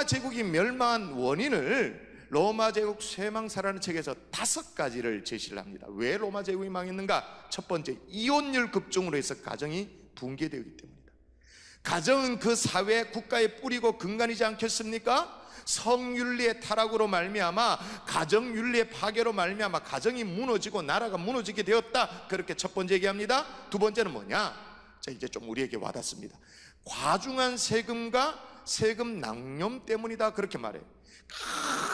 제국이 멸망한 원인을 로마 제국 쇠망사라는 책에서 5가지를 제시를 합니다. 왜 로마 제국이 망했는가? 첫 번째, 이혼율 급증으로 해서 가정이 붕괴되기 때문이다. 가정은 그 사회 국가의 뿌리고 근간이지 않겠습니까? 성윤리의 타락으로 말미암아, 가정윤리의 파괴로 말미암아 가정이 무너지고 나라가 무너지게 되었다. 그렇게 첫 번째 얘기합니다. 두 번째는 뭐냐? 자, 이제 좀 우리에게 와닿습니다. 과중한 세금과 세금 낭념 때문이다. 그렇게 말해요.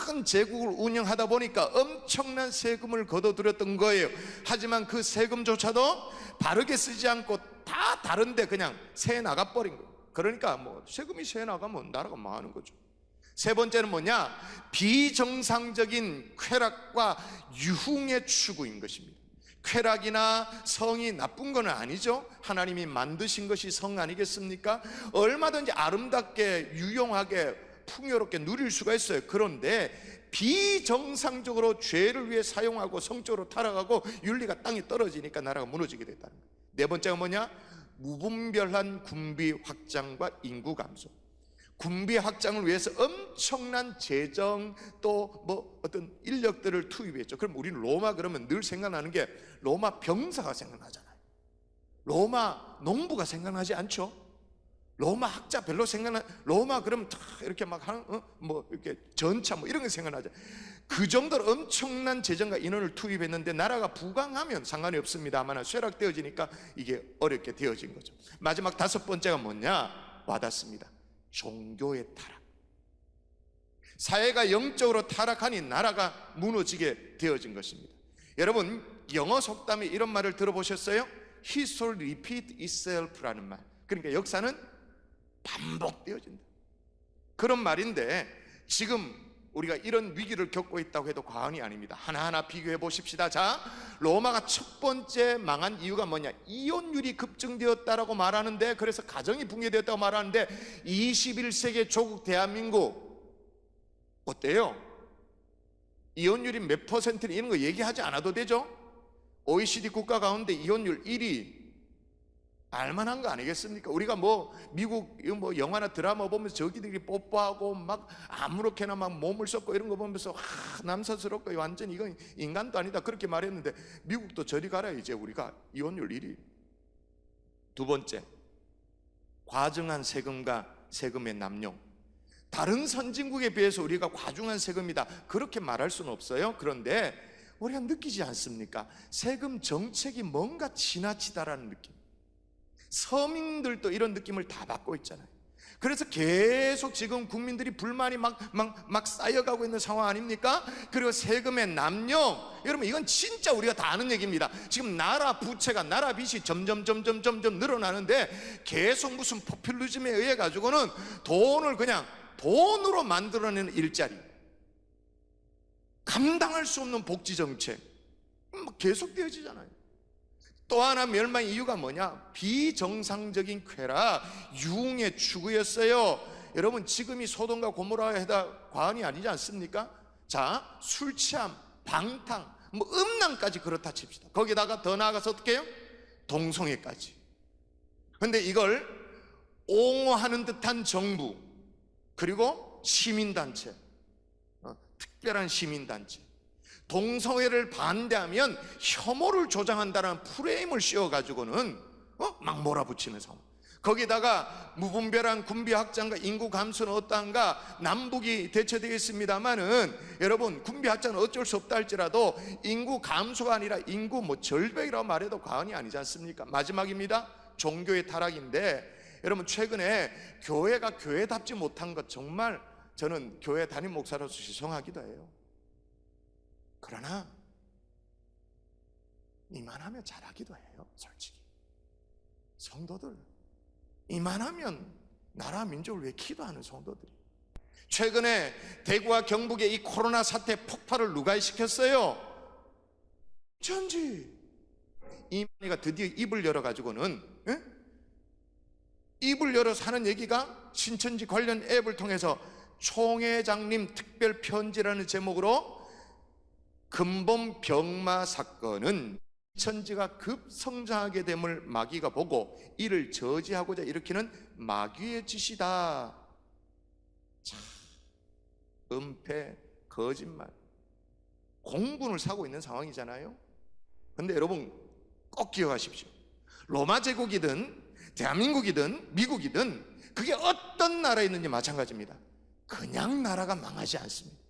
큰 제국을 운영하다 보니까 엄청난 세금을 걷어들였던 거예요. 하지만 그 세금조차도 바르게 쓰지 않고 다 다른데 그냥 새 나가버린 거예요. 그러니까 뭐 세금이 새 나가면 나라가 망하는 거죠. 세 번째는 뭐냐? 비정상적인 쾌락과 유흥의 추구인 것입니다. 쾌락이나 성이 나쁜 건 아니죠. 하나님이 만드신 것이 성 아니겠습니까? 얼마든지 아름답게 유용하게 풍요롭게 누릴 수가 있어요. 그런데 비정상적으로 죄를 위해 사용하고 성적으로 타락하고 윤리가 땅에 떨어지니까 나라가 무너지게 됐다는 거예요. 네 번째가 뭐냐? 무분별한 군비 확장과 인구 감소. 군비 확장을 위해서 엄청난 재정 또 뭐 어떤 인력들을 투입했죠. 그럼 우리는 로마 그러면 늘 생각나는 게 로마 병사가 생각나잖아요. 로마 농부가 생각나지 않죠? 로마 학자 별로 로마 그러면 다 이렇게 막 하는 뭐 이렇게 전차 뭐 이런 게 생각나죠. 그 정도로 엄청난 재정과 인원을 투입했는데 나라가 부강하면 상관이 없습니다만 쇠락되어지니까 이게 어렵게 되어진 거죠. 마지막 5번째가 뭐냐? 와닿습니다. 종교의 타락. 사회가 영적으로 타락하니 나라가 무너지게 되어진 것입니다. 여러분, 영어 속담에 이런 말을 들어보셨어요? History repeat itself라는 말. 그러니까 역사는 반복되어진다. 그런 말인데 지금 우리가 이런 위기를 겪고 있다고 해도 과언이 아닙니다. 하나하나 비교해 보십시다. 자, 로마가 첫 번째 망한 이유가 뭐냐? 이혼율이 급증되었다라고 말하는데, 그래서 가정이 붕괴되었다고 말하는데 21세기 조국 대한민국 어때요? 이혼율이 몇 퍼센트 이런 거 얘기하지 않아도 되죠? OECD 국가 가운데 이혼율 1위 알만한 거 아니겠습니까? 우리가 뭐 미국 뭐 영화나 드라마 보면서 저기들이 뽀뽀하고 막 아무렇게나 막 몸을 썩고 이런 거 보면서 남사스럽고 완전 이건 인간도 아니다 그렇게 말했는데 미국도 저리 가라. 이제 우리가 이혼율 1위. 두 번째, 과중한 세금과 세금의 남용. 다른 선진국에 비해서 우리가 과중한 세금이다 그렇게 말할 수는 없어요. 그런데 우리가 느끼지 않습니까? 세금 정책이 뭔가 지나치다라는 느낌. 서민들도 이런 느낌을 다 받고 있잖아요. 그래서 계속 지금 국민들이 불만이 막 쌓여가고 있는 상황 아닙니까? 그리고 세금의 남용, 여러분 이건 진짜 우리가 다 아는 얘기입니다. 지금 나라 부채가, 나라 빚이 점점 늘어나는데 계속 무슨 포퓰리즘에 의해 가지고는 돈을 그냥 돈으로 만들어내는 일자리, 감당할 수 없는 복지 정책 계속 되어지잖아요. 또 하나 멸망의 이유가 뭐냐? 비정상적인 쾌락, 유흥의 추구였어요. 여러분 지금이 소돔과 고모라에 해다 과언이 아니지 않습니까? 자, 술 취함, 방탕, 뭐 음란까지 그렇다 칩시다. 거기다가 더 나아가서 어떻게 해요? 동성애까지. 근데 이걸 옹호하는 듯한 정부, 그리고 시민단체, 특별한 시민단체, 동성애를 반대하면 혐오를 조장한다는 프레임을 씌워가지고는 막 몰아붙이는 상황. 거기다가 무분별한 군비 확장과 인구 감소는 어떠한가? 남북이 대처되겠습니다만은 여러분 군비 확장은 어쩔 수 없다 할지라도 인구 감소가 아니라 인구 뭐 절벽이라고 말해도 과언이 아니지 않습니까? 마지막입니다. 종교의 타락인데 여러분 최근에 교회가 교회답지 못한 것 정말 저는 교회 담임 목사로서 죄송하기도 해요. 그러나 이만하면 잘하기도 해요. 솔직히 성도들 이만하면 나라 민족을 위해 기도하는 성도들이. 최근에 대구와 경북의 이 코로나 사태 폭발을 누가 시켰어요? 전지 이만희가 드디어 입을 열어가지고는 입을 열어서 하는 얘기가 신천지 관련 앱을 통해서 총회장님 특별 편지라는 제목으로 근본 병마 사건은 신천지가 급성장하게 됨을 마귀가 보고 이를 저지하고자 일으키는 마귀의 짓이다. 자, 은폐, 거짓말, 공분을 사고 있는 상황이잖아요. 근데 여러분 꼭 기억하십시오. 로마 제국이든 대한민국이든 미국이든 그게 어떤 나라에 있는지 마찬가지입니다. 그냥 나라가 망하지 않습니다.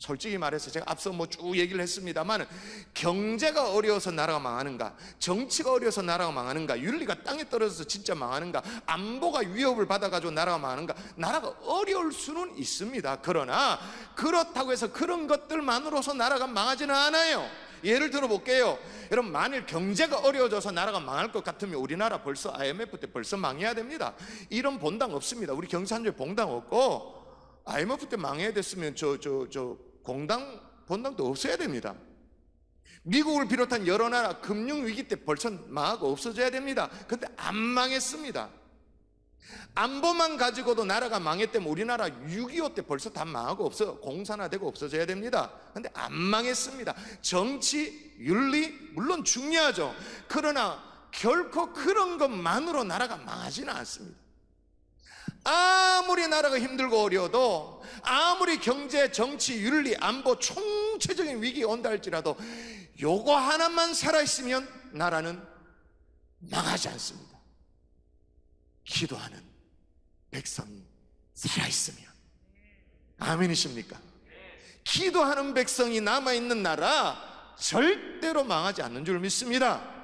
솔직히 말해서 제가 앞서 쭉 얘기를 했습니다만, 경제가 어려워서 나라가 망하는가, 정치가 어려워서 나라가 망하는가, 윤리가 땅에 떨어져서 진짜 망하는가, 안보가 위협을 받아가지고 나라가 망하는가, 나라가 어려울 수는 있습니다. 그러나 그렇다고 해서 그런 것들만으로서 나라가 망하지는 않아요. 예를 들어 볼게요. 여러분, 만일 경제가 어려워져서 나라가 망할 것 같으면 우리나라 벌써 IMF 때 벌써 망해야 됩니다. 이런 본당 없습니다. 우리 경산주에 본당 없고, IMF 때 망해야 됐으면 공당 본당도 없어야 됩니다. 미국을 비롯한 여러 나라 금융위기 때 벌써 망하고 없어져야 됩니다. 근데 안 망했습니다. 안보만 가지고도 나라가 망했다면 우리나라 6.25 때 벌써 다 망하고 공산화되고 없어져야 됩니다. 근데 안 망했습니다. 정치, 윤리 물론 중요하죠. 그러나 결코 그런 것만으로 나라가 망하지는 않습니다. 아무리 나라가 힘들고 어려워도, 아무리 경제, 정치, 윤리, 안보 총체적인 위기가 온다 할지라도 요거 하나만 살아있으면 나라는 망하지 않습니다. 기도하는 백성이 살아있으면. 아멘이십니까? 기도하는 백성이 남아있는 나라 절대로 망하지 않는 줄 믿습니다.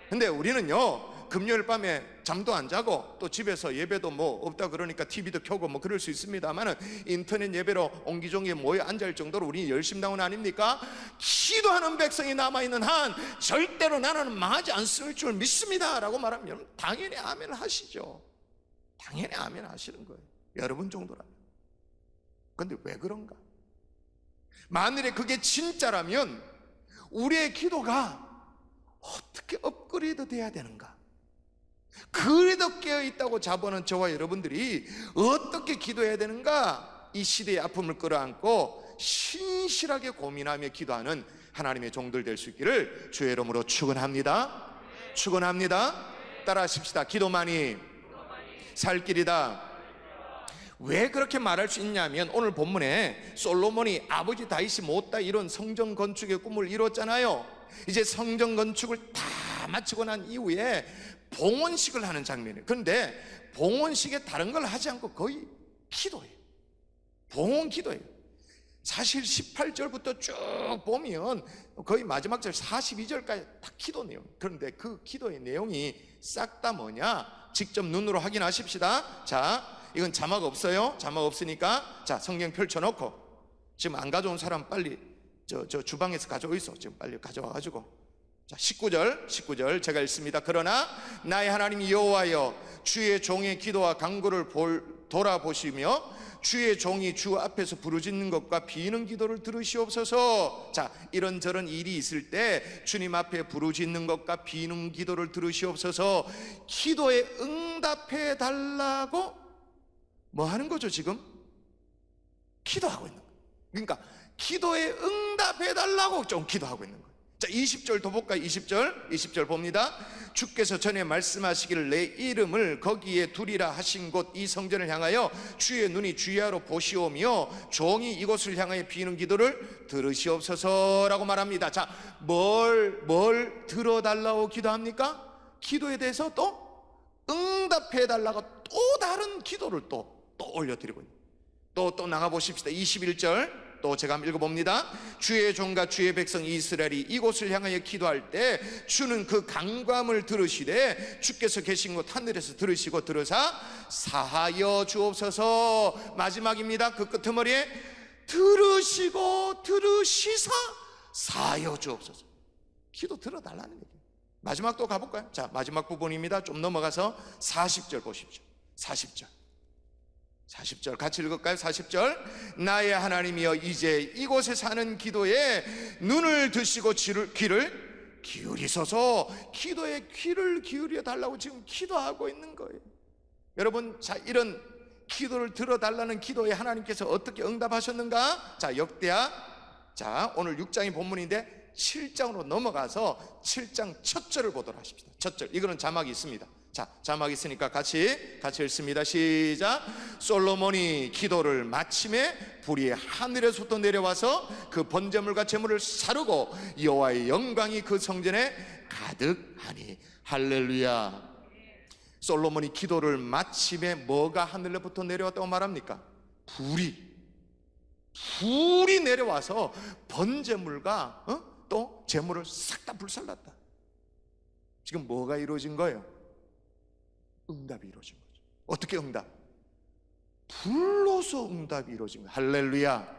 근데 우리는요, 금요일 밤에 잠도 안 자고 또 집에서 예배도 없다 그러니까 TV도 켜고 그럴 수 있습니다만은 인터넷 예배로 옹기종기에 모여 앉을 정도로 우리 열심당원 아닙니까? 기도하는 백성이 남아있는 한 절대로 나라는 망하지 않을 줄 믿습니다 라고 말하면 여러분 당연히 아멘 하시죠. 당연히 아멘 하시는 거예요. 여러분 정도라면. 근데 왜 그런가? 만일에 그게 진짜라면 우리의 기도가 어떻게 업그레이드 돼야 되는가? 그래도 깨어있다고 자부하는 저와 여러분들이 어떻게 기도해야 되는가? 이 시대의 아픔을 끌어안고 신실하게 고민하며 기도하는 하나님의 종들 될 수 있기를 주의 이름으로 축원합니다. 축원합니다. 따라하십시다. 기도만이 살 길이다. 왜 그렇게 말할 수 있냐면, 오늘 본문에 솔로몬이 아버지 다윗이 못다 이룬 성전 건축의 꿈을 이뤘잖아요. 이제 성전 건축을 다 마치고 난 이후에 봉헌식을 하는 장면이에요. 그런데 봉헌식에 다른 걸 하지 않고 거의 기도예요. 봉헌 기도예요. 사실 18절부터 쭉 보면 거의 마지막 절 42절까지 다 기도 내용. 그런데 그 기도의 내용이 싹 다 뭐냐? 직접 눈으로 확인하십시다. 자, 이건 자막 없어요. 자막 없으니까 자, 성경 펼쳐놓고, 지금 안 가져온 사람 빨리 저 주방에서 가져오 있어. 지금 빨리 가져와가지고. 자, 19절 제가 읽습니다. 그러나 나의 하나님 여호와여, 주의 종의 기도와 간구를 돌아보시며 주의 종이 주 앞에서 부르짖는 것과 비는 기도를 들으시옵소서. 자, 이런저런 일이 있을 때 주님 앞에 부르짖는 것과 비는 기도를 들으시옵소서. 기도에 응답해 달라고 뭐 하는 거죠? 지금 기도하고 있는 거예요. 그러니까 기도에 응답해 달라고 좀 기도하고 있는 거예요. 자, 20절 더 볼까요? 20절 봅니다. 주께서 전에 말씀하시기를 내 이름을 거기에 두리라 하신 곳 이 성전을 향하여 주의 눈이 주야로 보시오며 종이 이곳을 향하여 비는 기도를 들으시옵소서라고 말합니다. 자, 뭘 들어달라고 기도합니까? 기도에 대해서 또 응답해 달라고 또 다른 기도를 또 올려드리고 있는, 또 나가보십시다. 21절 또 제가 한번 읽어봅니다. 주의 종과 주의 백성 이스라엘이 이곳을 향하여 기도할 때 주는 그 간구함을 들으시되 주께서 계신 곳 하늘에서 들으시고 들으사 사하여 주옵소서. 마지막입니다. 그 끄트머리에 들으시고 들으시사 사하여 주옵소서. 기도 들어달라는 얘기예요. 마지막 또 가볼까요? 자, 마지막 부분입니다. 좀 넘어가서 40절 보십시오. 40절 같이 읽을까요? 40절 나의 하나님이여, 이제 이곳에 사는 기도에 눈을 드시고 귀를 기울이소서. 기도에 귀를 기울여 달라고 지금 기도하고 있는 거예요. 여러분, 자, 이런 기도를 들어달라는 기도에 하나님께서 어떻게 응답하셨는가? 자, 역대하, 자, 오늘 6장이 본문인데 7장으로 넘어가서 7장 첫 절을 보도록 하십시다. 첫 절, 이거는 자막이 있습니다. 자, 자막 있으니까 같이 읽습니다. 시작. 솔로몬이 기도를 마침에 불이 하늘에서부터 내려와서 그 번제물과 제물을 사르고 여호와의 영광이 그 성전에 가득하니. 할렐루야. 솔로몬이 기도를 마침에 뭐가 하늘로부터 내려왔다고 말합니까? 불이 내려와서 번제물과 또 제물을 싹 다 불살랐다. 지금 뭐가 이루어진 거예요? 응답이 이루어진 거죠. 어떻게 응답? 불로서 응답이 이루어진 거예요. 할렐루야.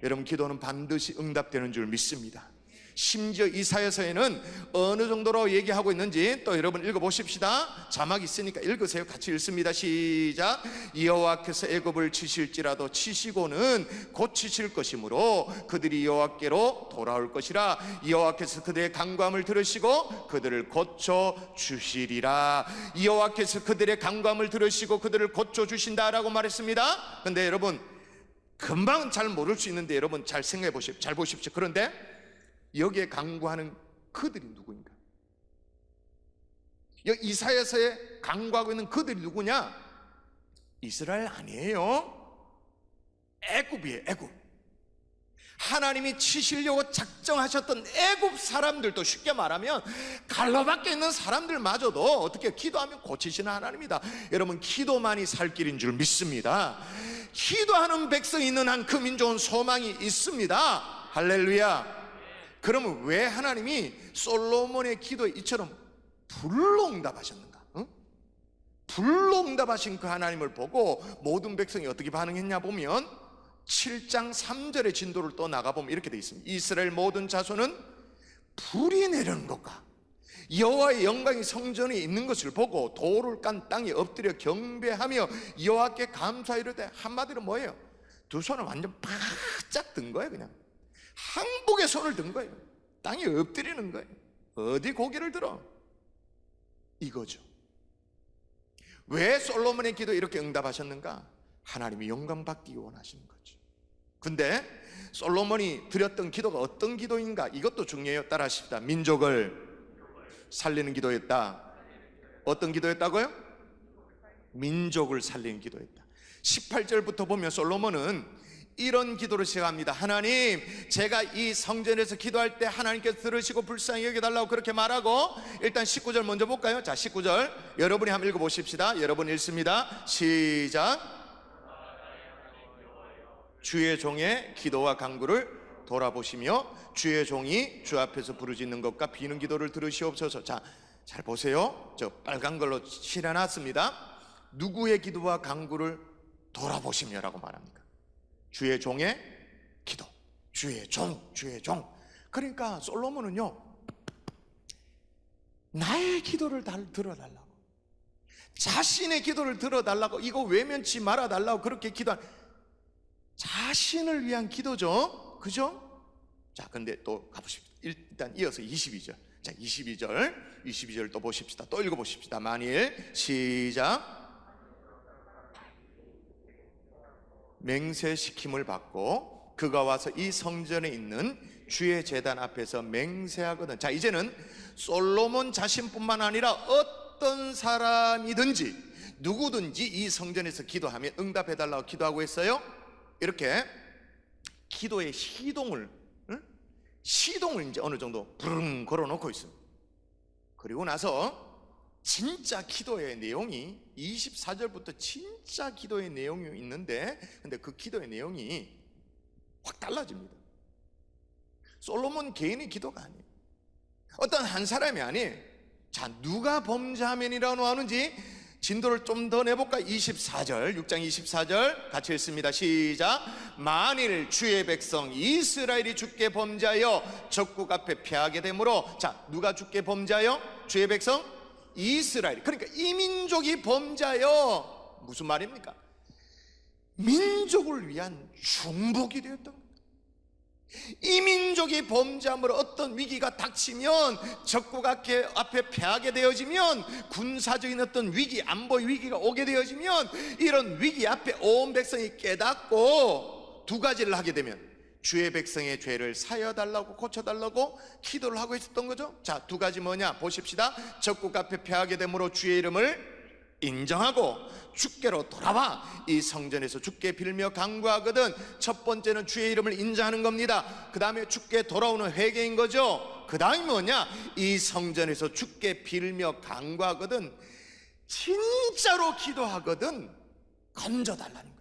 여러분, 기도는 반드시 응답되는 줄 믿습니다. 심지어 이사야서에는 어느 정도로 얘기하고 있는지 또 여러분 읽어보십시다. 자막 있으니까 읽으세요. 같이 읽습니다. 시작. 여호와께서 애굽을 치실지라도 치시고는 곧 치실 것이므로 그들이 여호와께로 돌아올 것이라. 여호와께서 그들의 간구함을 들으시고 그들을 고쳐주시리라. 여호와께서 그들의 간구함을 들으시고 그들을 고쳐주신다라고 말했습니다. 그런데 여러분, 금방 잘 모를 수 있는데 여러분 잘 생각해 보십시오. 잘 보십시오. 그런데 여기에 간구하는 그들이 누구인가? 이사야서에 간구하고 있는 그들이 누구냐? 이스라엘 아니에요. 애굽이에요. 애굽. 하나님이 치시려고 작정하셨던 애굽 사람들도, 쉽게 말하면 갈로 밖에 있는 사람들마저도 어떻게 기도하면 고치시는 하나님이다. 여러분, 기도만이 살 길인 줄 믿습니다. 기도하는 백성이 있는 한 그 민족은 소망이 있습니다. 할렐루야. 그러면 왜 하나님이 솔로몬의 기도에 이처럼 불로 응답하셨는가? 불로 응답하신 그 하나님을 보고 모든 백성이 어떻게 반응했냐 보면 7장 3절의 진도를 또 나가보면 이렇게 되어 있습니다. 이스라엘 모든 자손은 불이 내려는 것과 여호와의 영광이 성전에 있는 것을 보고 돌을 깐 땅에 엎드려 경배하며 여호와께 감사이르되. 한마디로 뭐예요? 두 손을 완전 바짝 든 거예요. 그냥 항복에 손을 든 거예요. 땅에 엎드리는 거예요. 어디 고개를 들어? 이거죠. 왜 솔로몬의 기도에 이렇게 응답하셨는가? 하나님이 영광 받기 원하시는 거죠. 근데 솔로몬이 드렸던 기도가 어떤 기도인가? 이것도 중요해요. 따라 하십시다. 민족을 살리는 기도였다. 어떤 기도였다고요? 민족을 살리는 기도였다. 18절부터 보면 솔로몬은 이런 기도를 시작합니다. 하나님, 제가 이 성전에서 기도할 때 하나님께서 들으시고 불쌍히 여겨달라고 그렇게 말하고, 일단 19절 먼저 볼까요? 자, 19절 여러분이 한번 읽어보십시다. 여러분 읽습니다. 시작. 주의 종의 기도와 간구를 돌아보시며 주의 종이 주 앞에서 부르짖는 것과 비는 기도를 들으시옵소서. 자, 잘 보세요. 저 빨간 걸로 칠해놨습니다. 누구의 기도와 간구를 돌아보시며라고 말합니까? 주의 종의 기도. 주의 종. 그러니까 솔로몬은요, 나의 기도를 들어달라고, 자신의 기도를 들어달라고, 이거 외면치 말아달라고 그렇게 기도한, 자신을 위한 기도죠. 그죠? 자, 근데 또 가보십시오. 일단 이어서 22절. 자, 22절 또 보십시다. 또 읽어보십시다. 만일. 시작. 맹세시킴을 받고 그가 와서 이 성전에 있는 주의 제단 앞에서 맹세하거든. 자, 이제는 솔로몬 자신뿐만 아니라 어떤 사람이든지 누구든지 이 성전에서 기도하면 응답해달라고 기도하고 있어요. 이렇게 기도의 시동을 이제 어느 정도 부릉 걸어놓고 있습니다. 그리고 나서 진짜 기도의 내용이 24절부터 진짜 기도의 내용이 있는데, 근데 그 기도의 내용이 확 달라집니다. 솔로몬 개인의 기도가 아니에요. 어떤 한 사람이 아니에요. 자, 누가 범죄하면이라고 하는지 진도를 좀 더 내볼까? 24절, 6장 24절 같이 읽습니다. 시작. 만일 주의 백성 이스라엘이 주께 범죄하여 적국 앞에 패하게 되므로. 자, 누가 주께 범죄하여? 주의 백성 이스라엘. 그러니까 이 민족이 범죄하여 무슨 말입니까? 민족을 위한 중복이 되었던 겁니다. 이 민족이 범죄함으로 어떤 위기가 닥치면, 적국 앞에 패하게 되어지면, 군사적인 어떤 위기, 안보의 위기가 오게 되어지면, 이런 위기 앞에 온 백성이 깨닫고 두 가지를 하게 되면, 주의 백성의 죄를 사여달라고 고쳐달라고 기도를 하고 있었던 거죠. 자, 두 가지 뭐냐 보십시다. 적국 앞에 패하게 되므로 주의 이름을 인정하고 주께로 돌아와 이 성전에서 주께 빌며 간구하거든. 첫 번째는 주의 이름을 인정하는 겁니다. 그 다음에 주께 돌아오는 회개인 거죠. 그 다음이 뭐냐, 이 성전에서 주께 빌며 간구하거든, 진짜로 기도하거든 건져달라는 거예요.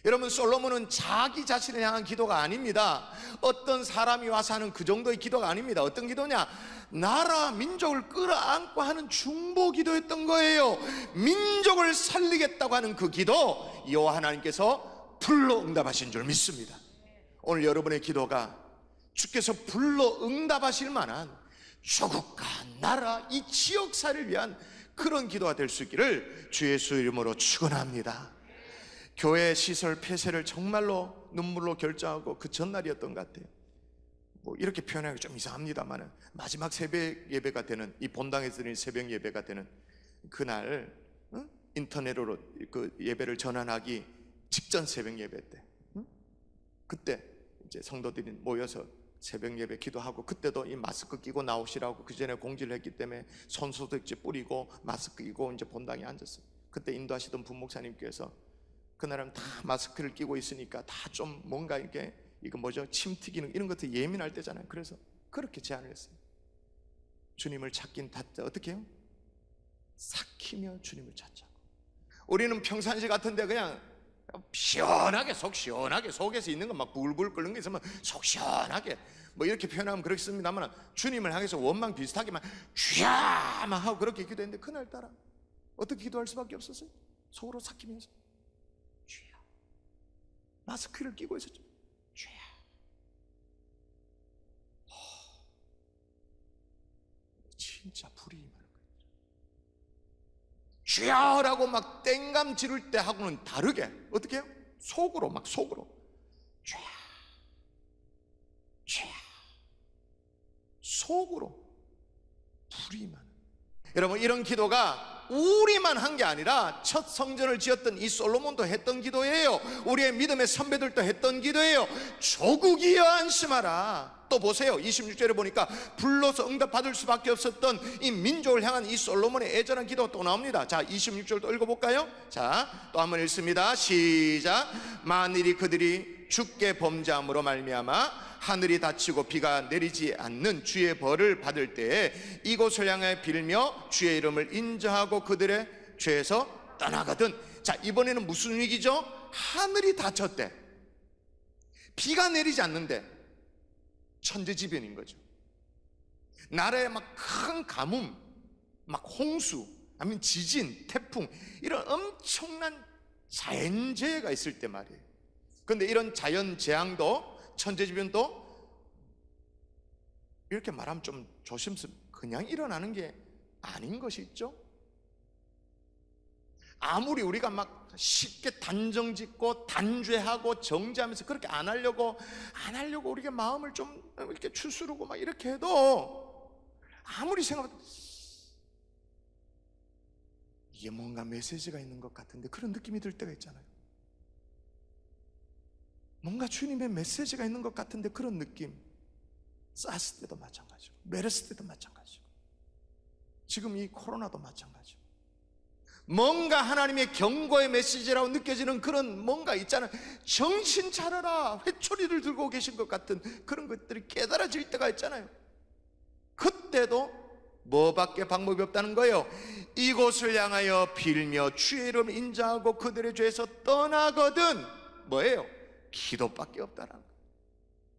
여러분, 솔로몬은 자기 자신을 향한 기도가 아닙니다. 어떤 사람이 와서 하는 그 정도의 기도가 아닙니다. 어떤 기도냐, 나라 민족을 끌어안고 하는 중보 기도였던 거예요. 민족을 살리겠다고 하는 그 기도, 여호와 하나님께서 불러 응답하신 줄 믿습니다. 오늘 여러분의 기도가 주께서 불러 응답하실 만한 조국과 나라, 이 지역사를 위한 그런 기도가 될 수 있기를 주 예수 이름으로 축원합니다. 교회 시설 폐쇄를 정말로 눈물로 결정하고 그 전날이었던 것 같아요. 뭐 이렇게 표현하기 좀 이상합니다만, 마지막 새벽 예배가 되는, 이 본당에서 드리는 새벽 예배가 되는 그날, 인터넷으로 그 예배를 전환하기 직전 새벽 예배 때, 그때 이제 성도들이 모여서 새벽 예배 기도하고, 그때도 이 마스크 끼고 나오시라고 그 전에 공지를 했기 때문에 손소독제 뿌리고 마스크 끼고 이제 본당에 앉았어요. 그때 인도하시던 부목사님께서 그날은 다 마스크를 끼고 있으니까 다 좀 뭔가 이렇게, 이거 뭐죠, 침 튀기는 이런 것도 예민할 때잖아요. 그래서 그렇게 제안을 했어요. 주님을 찾긴 어떻게 해요? 삭히며 주님을 찾자고. 우리는 평상시 같은데 그냥 시원하게, 속 시원하게, 속에서 있는 거 막 불불 끓는 게 있으면 속 시원하게 뭐 이렇게 표현하면 그렇습니다만, 주님을 향해서 원망 비슷하게 막 쥐야 막 하고 그렇게 기도했는데, 그날따라 어떻게 기도할 수밖에 없었어요? 속으로 삭히면서 쥐야, 마스크를 끼고 있었죠. 쥐야, 진짜 불이 임하는 거예요. 쥐야라고 막 땡감 지를 때 하고는 다르게 어떻게 해요? 속으로, 막 속으로 쥐야, 쥐야, 속으로 불이 임하는. 여러분, 이런 기도가 우리만 한 게 아니라 첫 성전을 지었던 이 솔로몬도 했던 기도예요. 우리의 믿음의 선배들도 했던 기도예요. 조국이여 안심하라. 또 보세요, 26절에 보니까 불러서 응답받을 수밖에 없었던 이 민족을 향한 이 솔로몬의 애절한 기도가 또 나옵니다. 자, 26절 또 읽어볼까요? 자, 또 한번 읽습니다. 시작. 만일이 그들이 주께 범죄함으로 말미암아 하늘이 닫히고 비가 내리지 않는 주의 벌을 받을 때에 이곳을 향해 빌며 주의 이름을 인정하고 그들의 죄에서 떠나거든. 자, 이번에는 무슨 위기죠? 하늘이 닫혔대. 비가 내리지 않는데 천재지변인 거죠. 나라에 막 큰 가뭄, 막 홍수, 아니면 지진, 태풍, 이런 엄청난 자연재해가 있을 때 말이에요. 그런데 이런 자연재앙도, 천재지변도 이렇게 말하면 좀 조심스럽게 그냥 일어나는 게 아닌 것이 있죠. 아무리 우리가 막 쉽게 단정짓고 단죄하고 정죄하면서 그렇게 안 하려고 우리가 마음을 좀 이렇게 추스르고 막 이렇게 해도, 아무리 생각해도 이게 뭔가 메시지가 있는 것 같은데 그런 느낌이 들 때가 있잖아요. 뭔가 주님의 메시지가 있는 것 같은데 그런 느낌. 사스 때도 마찬가지고, 메르스 때도 마찬가지고, 지금 이 코로나도 마찬가지고, 뭔가 하나님의 경고의 메시지라고 느껴지는 그런 뭔가 있잖아요. 정신 차려라, 회초리를 들고 계신 것 같은 그런 것들이 깨달아질 때가 있잖아요. 그때도 뭐밖에 방법이 없다는 거예요. 이곳을 향하여 빌며 주의 이름을 인정하고 그들의 죄에서 떠나거든. 뭐예요? 기도밖에 없다는 거예요.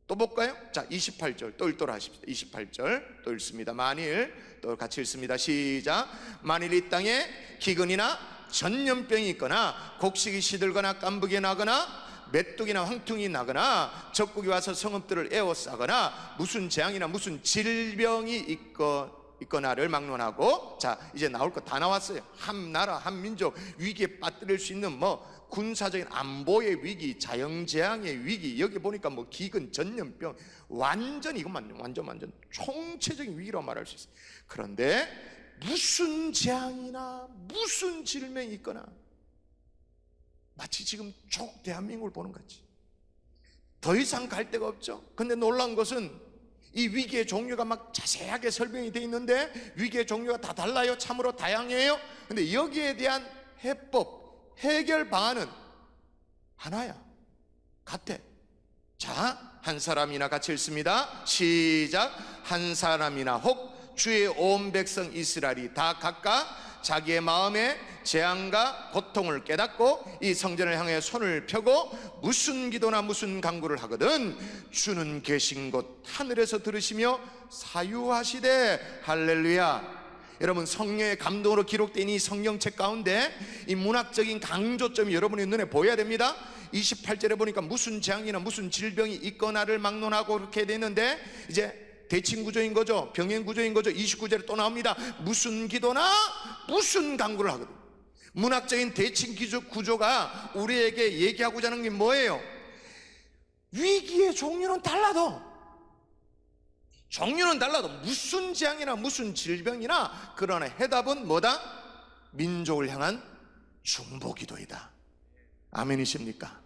또 볼까요? 자, 28절 또 읽도록 하십시다. 28절 또 읽습니다. 만일, 또 같이 읽습니다. 시작. 만일 이 땅에 기근이나 전염병이 있거나 곡식이 시들거나 깐부기 나거나 메뚜기나 황퉁이 나거나 적국이 와서 성읍들을 에워싸거나 무슨 재앙이나 무슨 질병이 있거나를 막론하고, 자, 이제 나올 거 다 나왔어요. 한 나라 한 민족 위기에 빠뜨릴 수 있는 뭐 군사적인 안보의 위기, 자연재앙의 위기, 여기 보니까 뭐 기근, 전염병, 완전 이것만 완전 총체적인 위기라고 말할 수 있어요. 그런데 무슨 재앙이나 무슨 질병이 있거나, 마치 지금 쭉 대한민국을 보는 거지, 더 이상 갈 데가 없죠. 근데 놀라운 것은 이 위기의 종류가 막 자세하게 설명이 되어 있는데 위기의 종류가 다 달라요. 참으로 다양해요. 근데 여기에 대한 해법, 해결 방안은 하나야. 같아. 자, 한 사람이나 같이 읽습니다. 시작. 한 사람이나 혹 주의 온 백성 이스라엘이 다 각각 자기의 마음에 재앙과 고통을 깨닫고 이 성전을 향해 손을 펴고 무슨 기도나 무슨 간구를 하거든 주는 계신 곳 하늘에서 들으시며 사유하시되. 할렐루야. 여러분, 성령의 감동으로 기록된 이 성경책 가운데 이 문학적인 강조점이 여러분의 눈에 보여야 됩니다. 28절에 보니까 무슨 재앙이나 무슨 질병이 있거나를 막론하고 그렇게 되는데 이제 대칭 구조인 거죠. 병행 구조인 거죠. 29절에 또 나옵니다. 무슨 기도나 무슨 간구를 하거든. 문학적인 대칭 구조가 우리에게 얘기하고자 하는 게 뭐예요? 위기의 종류는 달라도 무슨 재앙이나 무슨 질병이나 그러나 해답은 뭐다? 민족을 향한 중보기도이다. 아멘이십니까?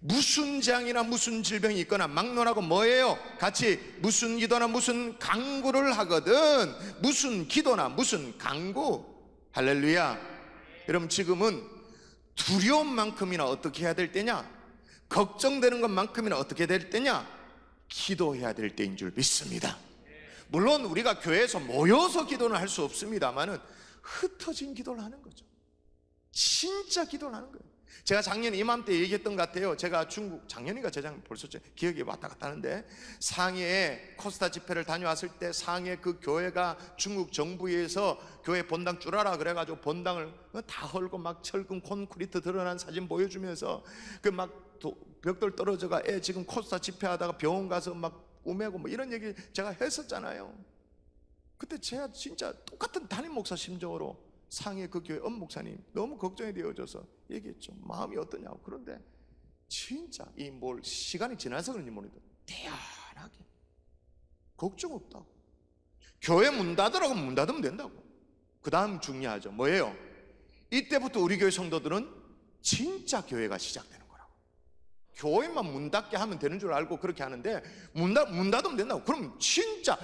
무슨 재앙이나 무슨 질병이 있거나 막론하고 뭐예요? 같이 무슨 기도나 무슨 간구를 하거든. 무슨 기도나 무슨 간구. 할렐루야. 여러분, 지금은 두려움만큼이나 어떻게 해야 될 때냐? 걱정되는 것만큼이나 어떻게 될 때냐? 기도해야 될 때인 줄 믿습니다. 물론 우리가 교회에서 모여서 기도는 할 수 없습니다만은 흩어진 기도를 하는 거죠. 진짜 기도를 하는 거예요. 제가 작년 이맘때 얘기했던 것 같아요. 제가 중국, 작년인가 재작년 벌써 기억이 왔다 갔다 하는데 상해에 코스타 집회를 다녀왔을 때 상해 그 교회가 중국 정부에서 교회 본당 줄하라 그래가지고 본당을 다 헐고 막 철근 콘크리트 드러난 사진 보여주면서 그 막 벽돌 떨어져가 애 지금 코스타 집회하다가 병원 가서 막 꼬매고 뭐 이런 얘기 제가 했었잖아요. 그때 제가 진짜 똑같은 담임 목사 심정으로 상해 그 교회 엄목사님 너무 걱정이 되어져서 얘기했죠. 마음이 어떠냐고. 그런데 진짜 이 뭘 시간이 지나서 그런지 모르겠다 태연하게 걱정 없다고. 교회 문 닫으라고 문 닫으면 된다고. 그 다음 중요하죠. 뭐예요? 이때부터 우리 교회 성도들은 진짜 교회가 시작되는 거라고. 교회만 문 닫게 하면 되는 줄 알고 그렇게 하는데 문 닫으면 된다고. 그럼 진짜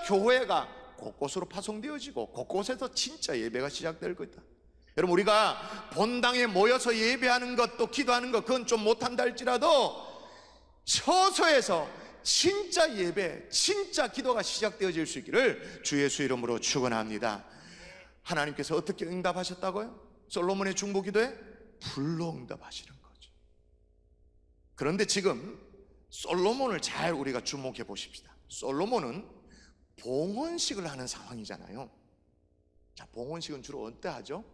교회가 곳곳으로 파송되어지고 곳곳에서 진짜 예배가 시작될 거다. 여러분, 우리가 본당에 모여서 예배하는 것 또 기도하는 것 그건 좀 못한다 할지라도 처소에서 진짜 예배, 진짜 기도가 시작되어질 수 있기를 주 예수 이름으로 축원합니다. 하나님께서 어떻게 응답하셨다고요? 솔로몬의 중보 기도에 불로 응답하시는 거죠. 그런데 지금 솔로몬을 잘 우리가 주목해 보십시다. 솔로몬은 봉헌식을 하는 상황이잖아요. 자, 봉헌식은 주로 언제 하죠?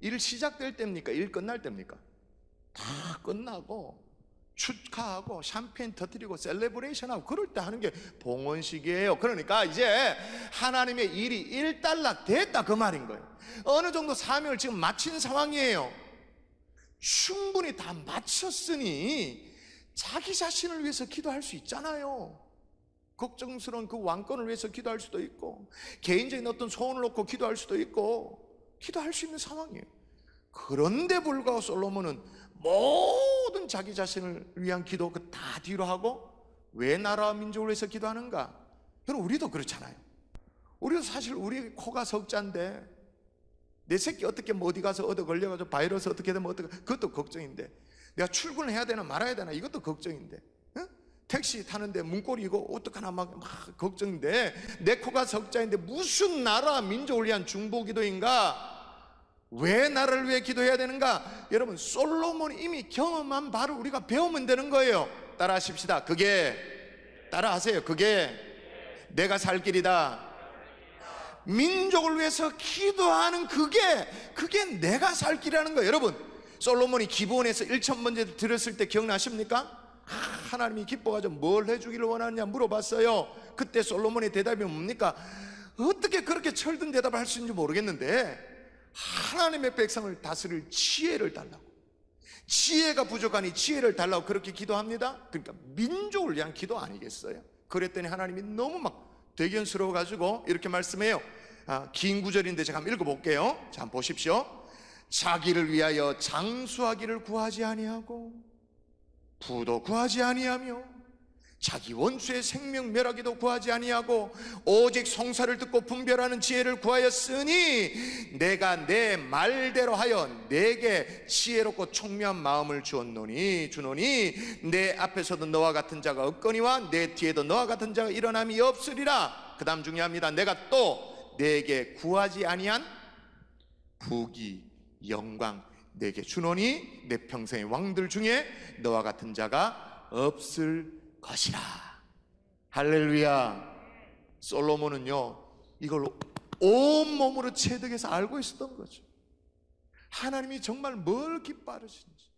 일 시작될 때입니까? 일 끝날 때입니까? 다 끝나고 축하하고 샴페인 터뜨리고 셀레브레이션하고 그럴 때 하는 게 봉헌식이에요. 그러니까 이제 하나님의 일이 일단락 됐다 그 말인 거예요. 어느 정도 사명을 지금 마친 상황이에요. 충분히 다 마쳤으니 자기 자신을 위해서 기도할 수 있잖아요. 걱정스러운 그 왕권을 위해서 기도할 수도 있고 개인적인 어떤 소원을 놓고 기도할 수도 있고 기도할 수 있는 상황이에요. 그런데 불구하고 솔로몬은 모든 자기 자신을 위한 기도 그 다 뒤로 하고 왜 나라와 민족을 위해서 기도하는가? 여러분, 우리도 그렇잖아요. 우리도 사실 우리 코가 석자인데 내 새끼 어떻게 뭐 어디 가서 얻어 걸려가지고 바이러스 어떻게 되면 어떻게, 그것도 걱정인데 내가 출근을 해야 되나 말아야 되나 이것도 걱정인데 택시 타는데 문고리 이거 어떡하나 막 걱정인데 내 코가 석자인데 무슨 나라 민족을 위한 중보기도인가? 왜 나라를 위해 기도해야 되는가? 여러분, 솔로몬이 이미 경험한 바를 우리가 배우면 되는 거예요. 따라 하십시다. 따라하세요. 그게 내가 살 길이다. 민족을 위해서 기도하는 그게 내가 살 길이라는 거예요. 여러분, 솔로몬이 기브온에서 1,000번째 드렸을 때 기억나십니까? 하나님이 기뻐가지고 뭘 해주기를 원하느냐 물어봤어요. 그때 솔로몬의 대답이 뭡니까? 어떻게 그렇게 철든 대답을 할 수 있는지 모르겠는데 하나님의 백성을 다스릴 지혜를 달라고, 지혜가 부족하니 지혜를 달라고 그렇게 기도합니다. 그러니까 민족을 위한 기도 아니겠어요? 그랬더니 하나님이 너무 막 대견스러워가지고 이렇게 말씀해요. 긴 구절인데 제가 한번 읽어볼게요. 자, 한번 보십시오. 자기를 위하여 장수하기를 구하지 아니하고 부도 구하지 아니하며 자기 원수의 생명 멸하기도 구하지 아니하고 오직 성사를 듣고 분별하는 지혜를 구하였으니 내가 내 말대로 하여 내게 지혜롭고 총명한 마음을 주노니 내 앞에서도 너와 같은 자가 없거니와 내 뒤에도 너와 같은 자가 일어남이 없으리라. 그 다음 중요합니다. 내가 또 내게 구하지 아니한 부귀 영광 내게 주노니 내 평생의 왕들 중에 너와 같은 자가 없을 것이라. 할렐루야. 솔로몬은요 이걸 온몸으로 체득해서 알고 있었던 거죠. 하나님이 정말 뭘 기뻐하시는지,